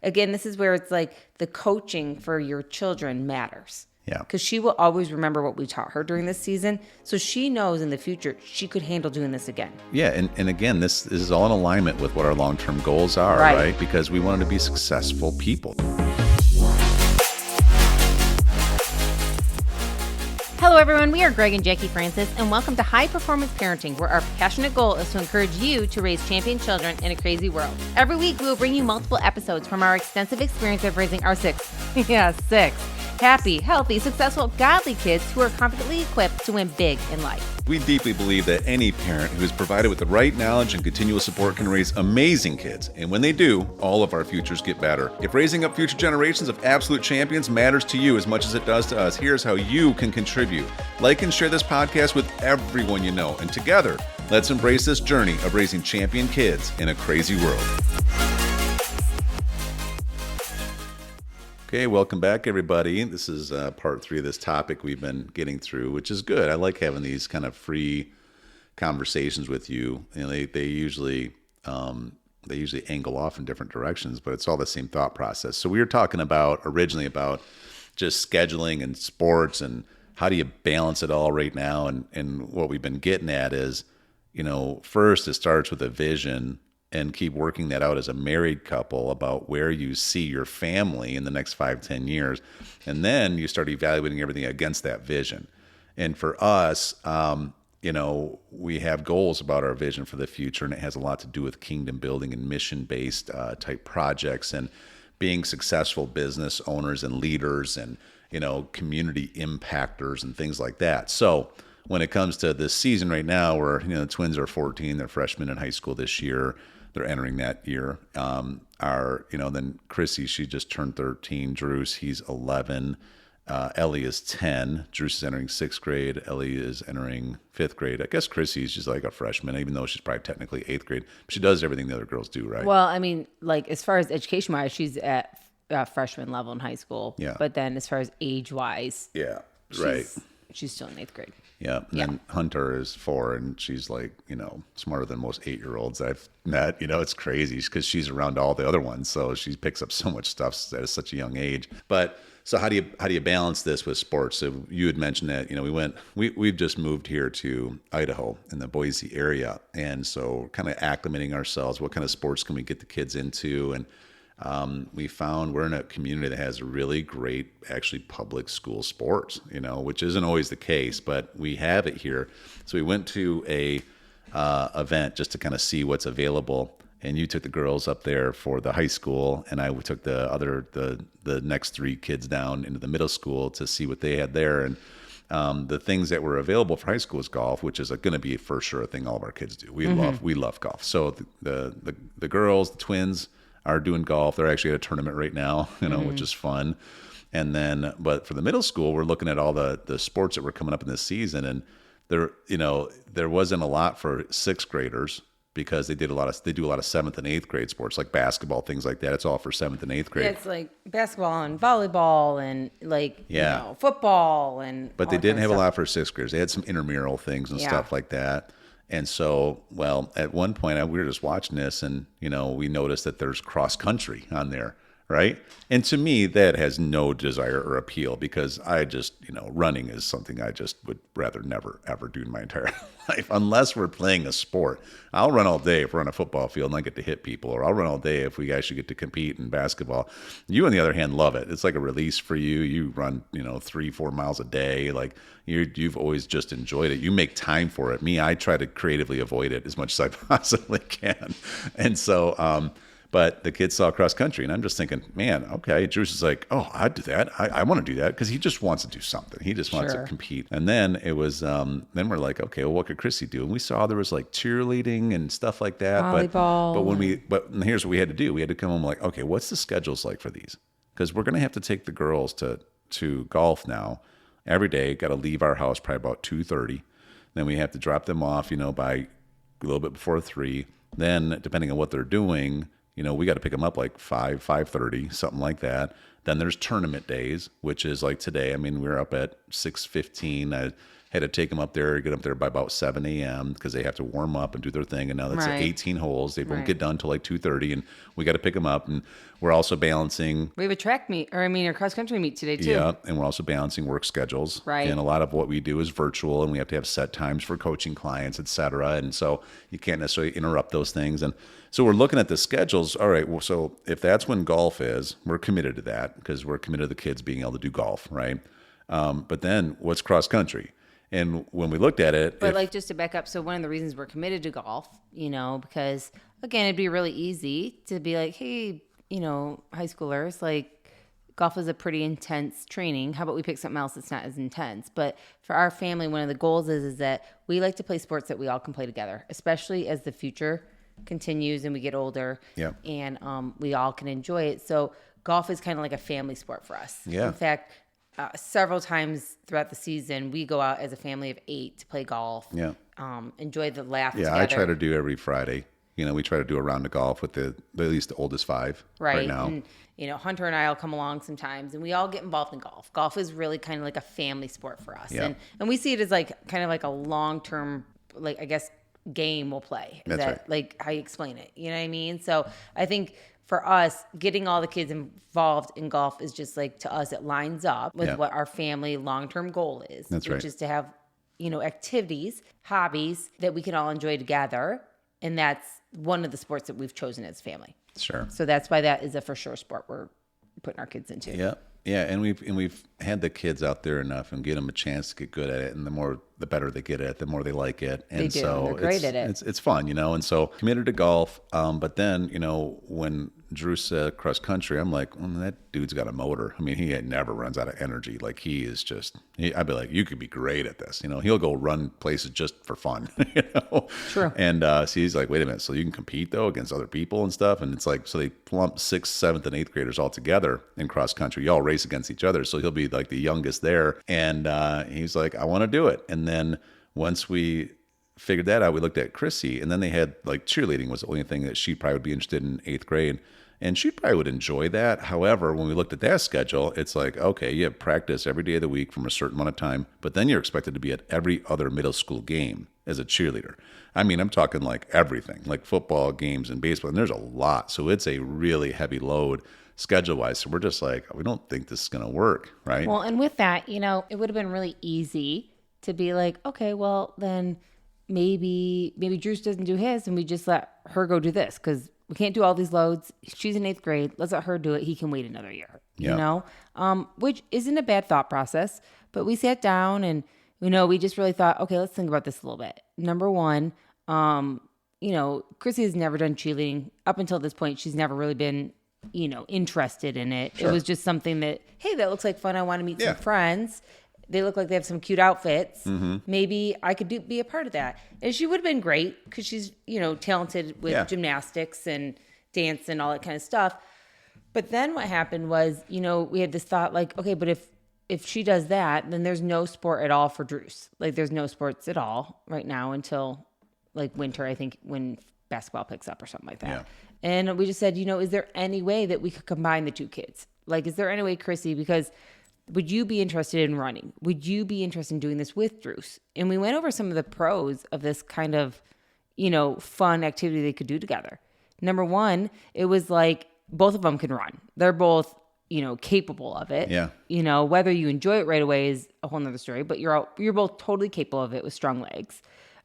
again, this is where it's like the coaching for your children matters. Yeah. Because she will always remember what we taught her during this season. So she knows in the future she could handle doing this again. Yeah. And again, this is all in alignment with what our long-term goals are, right? Because we wanted to be successful people. Hello, everyone. We are Greg and Jacquie Francis, and welcome to High Performance Parenting, where our passionate goal is to encourage you to raise champion children in a crazy world. Every week, we will bring you multiple episodes from our extensive experience of raising our six happy, healthy, successful, godly kids who are confidently equipped to win big in life. We deeply believe that any parent who is provided with the right knowledge and continual support can raise amazing kids. And when they do, all of our futures get better. If raising up future generations of absolute champions matters to you as much as it does to us, here's how you can contribute. Like and share this podcast with everyone you know. And together, let's embrace this journey of raising champion kids in a crazy world. Okay, welcome back, everybody. This is part 3 of this topic we've been getting through, which is good. I like having these kind of free conversations with you. You know, they usually angle off in different directions, but it's all the same thought process. So we were talking originally about just scheduling and sports and how do you balance it all right now. And what we've been getting at is, you know, first it starts with a vision. And keep working that out as a married couple about where you see your family in the next 5-10 years. And then you start evaluating everything against that vision. And for us, you know, we have goals about our vision for the future, and it has a lot to do with kingdom building and mission-based type projects and being successful business owners and leaders and, you know, community impactors and things like that. So when it comes to this season right now, where, you know, the twins are 14, they're freshmen in high school this year. They're entering that year. Then Chrissy, she just turned 13. Druce, he's 11. Elli is 10. Druce is entering 6th grade. Elli is entering 5th grade. I guess Chrissy's just like a freshman, even though she's probably technically 8th grade. She does everything the other girls do, right? Well, I mean, like as far as education-wise, she's at freshman level in high school. Yeah. But then as far as age-wise, she's still in 8th grade. Yeah. And then Hunter is 4, and she's like, you know, smarter than most 8-year-olds I've met. You know, it's crazy because she's around all the other ones. So she picks up so much stuff at such a young age. But so how do you balance this with sports? So you had mentioned that, you know, we've just moved here to Idaho in the Boise area. And so kind of acclimating ourselves, what kind of sports can we get the kids into? And we found we're in a community that has really great, actually, public school sports, you know, which isn't always the case, but we have it here. So we went to a event just to kind of see what's available. And you took the girls up there for the high school, and I took the next 3 kids down into the middle school to see what they had there. And the things that were available for high school is golf, which is going to be for sure a thing all of our kids do. We love golf. So the girls, the twins, are doing golf. They're actually at a tournament right now, you know, which is fun. And then, but for the middle school, we're looking at all the sports that were coming up in this season, and there wasn't a lot for 6th graders because they do a lot of 7th and 8th grade sports like basketball, things like that. It's all for 7th and 8th grade. Yeah, it's like basketball and volleyball and you know, football But they didn't have a lot for 6th graders. They had some intramural things and stuff like that. And so, well, at one point we were just watching this, and, you know, we noticed that there's cross country on there, right? And to me, that has no desire or appeal because I just, you know, running is something I just would rather never, ever do in my entire life, unless we're playing a sport. I'll run all day if we're on a football field and I get to hit people, or I'll run all day if we actually get to compete in basketball. You, on the other hand, love it. It's like a release for you. You run, you know, 3-4 miles a day. Like you've always just enjoyed it. You make time for it. Me, I try to creatively avoid it as much as I possibly can. And so, but the kids saw cross country, and I'm just thinking, man, okay. Druce is like, oh, I'd do that. I want to do that because he just wants to do something. He just wants to compete. And then it was, then we're like, okay, well, what could Chrissy do? And we saw there was like cheerleading and stuff like that. Volleyball. But here's what we had to do. We had to come home like, okay, what's the schedules like for these? Because we're going to have to take the girls to golf now every day. Got to leave our house probably about 2:30. Then we have to drop them off, you know, by a little bit before 3. Then depending on what they're doing, you know, we got to pick them up like 5:30, something like that. Then there's tournament days, which is like today. I mean, we're up at 6:15. I had to take them up there, get up there by about 7 a.m. because they have to warm up and do their thing. And now that's Right. 18 holes. They won't Right. get done till like 2:30, and we got to pick them up. And we're also balancing. We have a track meet, a cross country meet today too. Yeah, and we're also balancing work schedules. Right. And a lot of what we do is virtual, and we have to have set times for coaching clients, et cetera. And so you can't necessarily interrupt those things. And so we're looking at the schedules. All right, well, so if that's when golf is, we're committed to that because we're committed to the kids being able to do golf, right? But then what's cross country? And when we looked at it, But like just to back up, so one of the reasons we're committed to golf, because again, it'd be really easy to be like, hey, high schoolers, like golf is a pretty intense training. How about we pick something else that's not as intense? But for our family, one of the goals is that we like to play sports that we all can play together, especially as the future continues and we get older. Yeah. And we all can enjoy it. So golf is kind of like a family sport for us. Yeah. In fact, several times throughout the season, we go out as a family of 8 to play golf. Yeah. Enjoy the laugh yeah, together. I try to do every Friday. We try to do a round of golf with at least the oldest 5 right now. And, Hunter and I will come along sometimes and we all get involved in golf. Golf is really kind of like a family sport for us. Yeah. And we see it as like kind of like a long-term, like, I guess, game we'll play. That's that, right. Like how you explain it. You know what I mean? So I think for us, getting all the kids involved in golf is just like, to us, it lines up with Yeah. what our family long-term goal is. That's which right. is to have, activities, hobbies that we can all enjoy together. And that's one of the sports that we've chosen as family. Sure. So that's why that is a for sure sport we're putting our kids into. Yeah. Yeah, and we've had the kids out there enough and get them a chance to get good at it, and the better they get at it, the more they like it. And They do. so They're great at it. It's fun, and so committed to golf. But then, when Drew said cross country, I'm like, that dude's got a motor. I mean, he never runs out of energy. Like he is just. I'd be like, you could be great at this. He'll go run places just for fun. True. And so he's like, wait a minute, so you can compete though against other people and stuff. And it's like, so they plump 6th, 7th, and 8th graders all together in cross country. Y'all race against each other. So he'll be like the youngest there. And he's like, I want to do it. And then once we figured that out, we looked at Chrissy, and then they had like cheerleading was the only thing that she probably would be interested in 8th grade. And she probably would enjoy that. However, when we looked at that schedule, it's like, okay, you have practice every day of the week from a certain amount of time, but then you're expected to be at every other middle school game as a cheerleader. I mean, I'm talking like everything, like football games and baseball, and there's a lot. So it's a really heavy load schedule-wise. So we're just like, we don't think this is going to work, right? Well, and with that, it would have been really easy to be like, okay, well, then maybe Drew doesn't do his and we just let her go do this because we can't do all these loads. She's in 8th grade. Let's let her do it. He can wait another year, which isn't a bad thought process. But we sat down and, we just really thought, okay, let's think about this a little bit. Number one, Chrissy has never done cheerleading. Up until this point, she's never really been, interested in it. Sure. It was just something that, hey, that looks like fun. I want to meet Yeah. some friends. They look like they have some cute outfits. Mm-hmm. Maybe I could be a part of that. And she would have been great because she's, talented with Yeah. gymnastics and dance and all that kind of stuff. But then what happened was, we had this thought like, okay, but if she does that, then there's no sport at all for Drews. Like there's no sports at all right now until like winter, I think, when basketball picks up or something like that. Yeah. And we just said, is there any way that we could combine the two kids? Like, is there any way, Chrissy, because would you be interested in running? Would you be interested in doing this with Drews? And we went over some of the pros of this kind of, fun activity they could do together. Number one, it was like both of them can run. They're both, capable of it. Yeah. Whether you enjoy it right away is a whole nother story, but you're both totally capable of it with strong legs.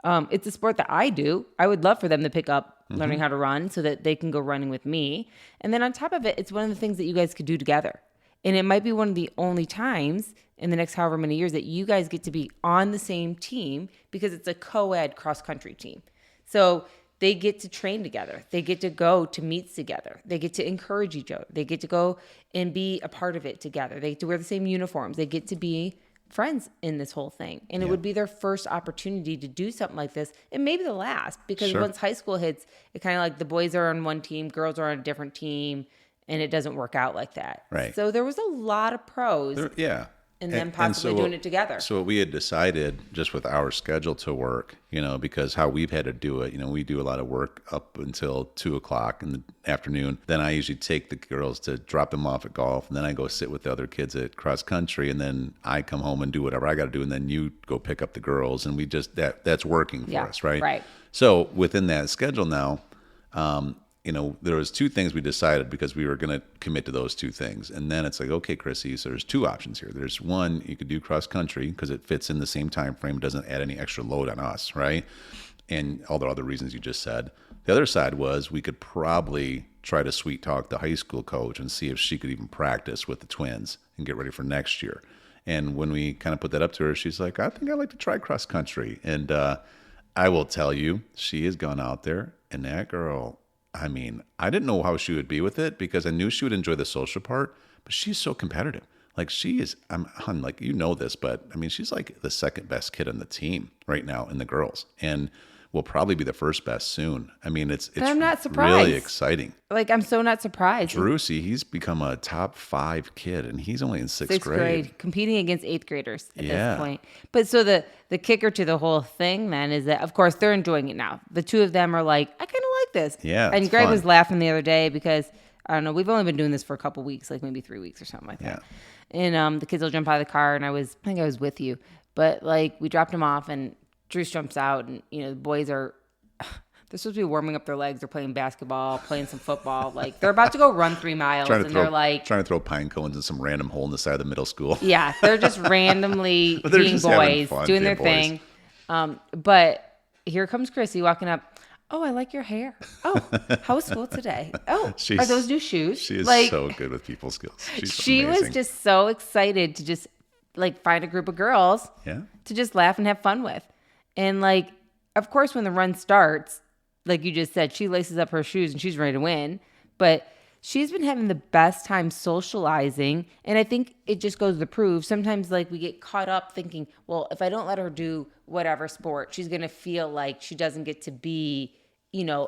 It's a sport that I do. I would love for them to pick up learning how to run so that they can go running with me. And then on top of it, it's one of the things that you guys could do together. And it might be one of the only times in the next however many years that you guys get to be on the same team because it's a co-ed cross-country team. So they get to train together. They get to go to meets together. They get to encourage each other. They get to go and be a part of it together. They get to wear the same uniforms. They get to be friends in this whole thing. And it would be their first opportunity to do something like this. And maybe the last, because Sure. once high school hits, it kind of like the boys are on one team, girls are on a different team, and it doesn't work out like that. Right. So there was a lot of pros. Yeah. and then possibly doing it together. So what we had decided just with our schedule to work, because how we've had to do it, we do a lot of work up until 2:00 in the afternoon. Then I usually take the girls to drop them off at golf. And then I go sit with the other kids at cross country. And then I come home and do whatever I got to do. And then you go pick up the girls. And we just, that's working for us, right? Right. So within that schedule now, there was two things we decided because we were going to commit to those two things. And then it's like, okay, Chrissy, so there's two options here. There's one, you could do cross country because it fits in the same time frame, doesn't add any extra load on us, right? And all the other reasons you just said. The other side was we could probably try to sweet talk the high school coach and see if she could even practice with the twins and get ready for next year. And when we kind of put that up to her, she's like, I think I'd like to try cross country. And I will tell you, she has gone out there, and that girl, I didn't know how she would be with it because I knew she would enjoy the social part, but she's so competitive. Like she is, hun, like, this, but she's like the second best kid on the team right now in the girls, and will probably be the first best soon. It's I'm not surprised. Really exciting. Like, I'm so not surprised. Drusy, he's become a top 5 kid, and he's only in sixth grade. Competing against 8th graders at this point. But so the kicker to the whole thing then is that, of course, they're enjoying it now. The two of them are like, I kind of like this. Yeah. And Greg was laughing the other day because, I don't know, we've only been doing this for a couple weeks, like maybe 3 weeks or something like that. And the kids will jump out of the car, and I think I was with you. But like, we dropped them off, and Drews jumps out, and the boys are, they're supposed to be warming up their legs. They're playing basketball, playing some football. Like, they're about to go run 3 miles, they're like trying to throw pine cones in some random hole in the side of the middle school. Yeah, they're just randomly being boys, doing their thing. But here comes Chrissy walking up. Oh, I like your hair. Oh, how was school today? Oh, are those new shoes? She is so good with people skills. She was just so excited to just like find a group of girls to just laugh and have fun with. And like, of course, when the run starts, like you just said, she laces up her shoes and she's ready to win. But she's been having the best time socializing. And I think it just goes to prove sometimes like we get caught up thinking, well, if I don't let her do whatever sport, she's going to feel like she doesn't get to be,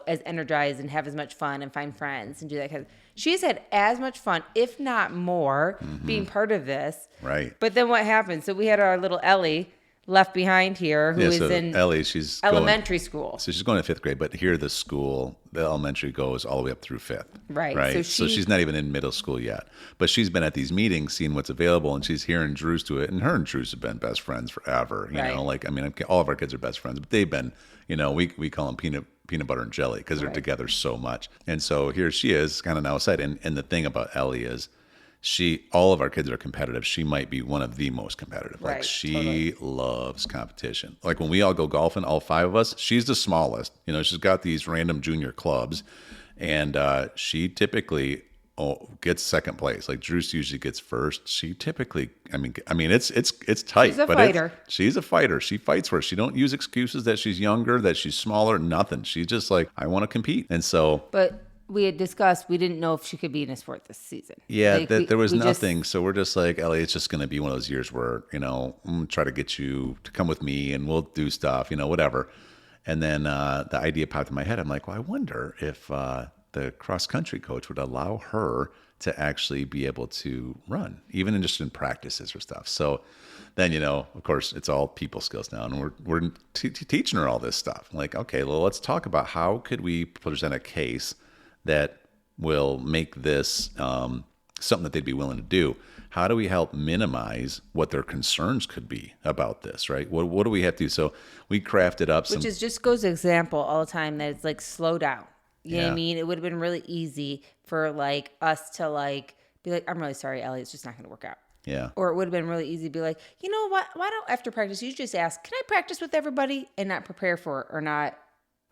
as energized and have as much fun and find friends and do that kind of. She's had as much fun, if not more, being part of this. Right. But then what happened? So we had our little Elli left behind here who is in Elli, she's elementary school. So she's going to 5th grade, but here the elementary goes all the way up through 5th. Right. So she's not even in middle school yet. But she's been at these meetings, seeing what's available, and she's hearing Drews do it. And her and Drews have been best friends forever. You know, like, all of our kids are best friends, but they've been, we call them peanut butter and jelly because they're together so much. And so here she is kind of now aside. And the thing about Elli is, all of our kids are competitive. She might be one of the most competitive. Like she loves competition. Like when we all go golfing, all 5 of us, she's the smallest. She's got these random junior clubs, and she typically gets second place. Like Drews usually gets first. She typically, it's tight. She's a fighter. She's a fighter. She fights for it. She don't use excuses that she's younger, that she's smaller, nothing. She's just like, I want to compete. And so, but we had discussed we didn't know if she could be in a sport this season. Yeah, like there was nothing. So we're just like, Elli, it's just going to be one of those years where, I'm going to try to get you to come with me and we'll do stuff, whatever. And then the idea popped in my head. I'm like, well, I wonder if the cross-country coach would allow her to actually be able to run, even just in practices or stuff. So then, of course, it's all people skills now. And we're teaching her all this stuff. I'm like, okay, well, let's talk about how could we present a case that will make this something that they'd be willing to do. How do we help minimize what their concerns could be about this, right? What do we have to do? So we crafted up Which is just goes to example all the time that it's like, slow down. You know what I mean? It would have been really easy for like us to like be like, I'm really sorry, Elli, it's just not going to work out. Yeah. Or it would have been really easy to be like, you know what? Why don't after practice you just ask, can I practice with everybody and not prepare for it or not?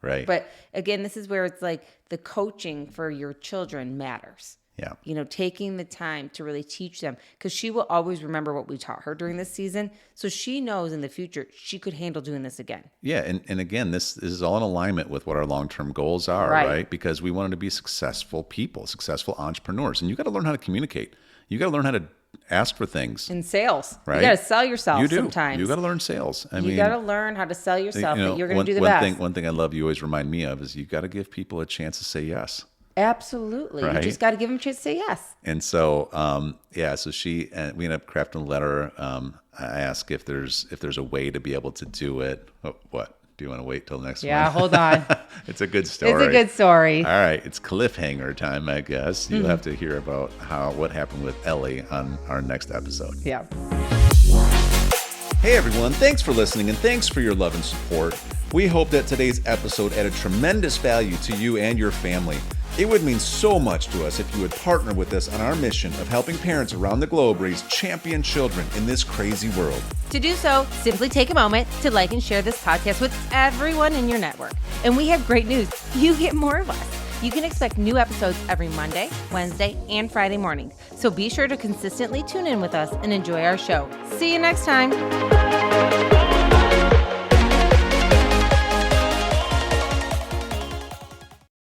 Right. But again, this is where it's like the coaching for your children matters. Yeah. Taking the time to really teach them, because she will always remember what we taught her during this season. So she knows in the future she could handle doing this again. Yeah. And again, this is all in alignment with what our long-term goals are, right? Because we wanted to be successful people, successful entrepreneurs. And you got to learn how to communicate. You got to learn how to ask for things. In sales. Right? You got to sell yourself you do. sometimes. You got to learn sales. You got to learn how to sell yourself, that you're going to do the best. One thing I love you always remind me of is you got to give people a chance to say yes. Absolutely. Right? You just got to give them a chance to say yes. And so, so we ended up crafting a letter. I asked if there's a way to be able to do it. Oh, what? Do you want to wait till the next one? Yeah, hold on. It's a good story. It's a good story. All right, it's cliffhanger time, I guess. You'll have to hear about what happened with Elli on our next episode. Yeah. Hey everyone, thanks for listening and thanks for your love and support. We hope that today's episode added tremendous value to you and your family. It would mean so much to us if you would partner with us on our mission of helping parents around the globe raise champion children in this crazy world. To do so, simply take a moment to like and share this podcast with everyone in your network. And we have great news. You get more of us. You can expect new episodes every Monday, Wednesday, and Friday mornings. So be sure to consistently tune in with us and enjoy our show. See you next time.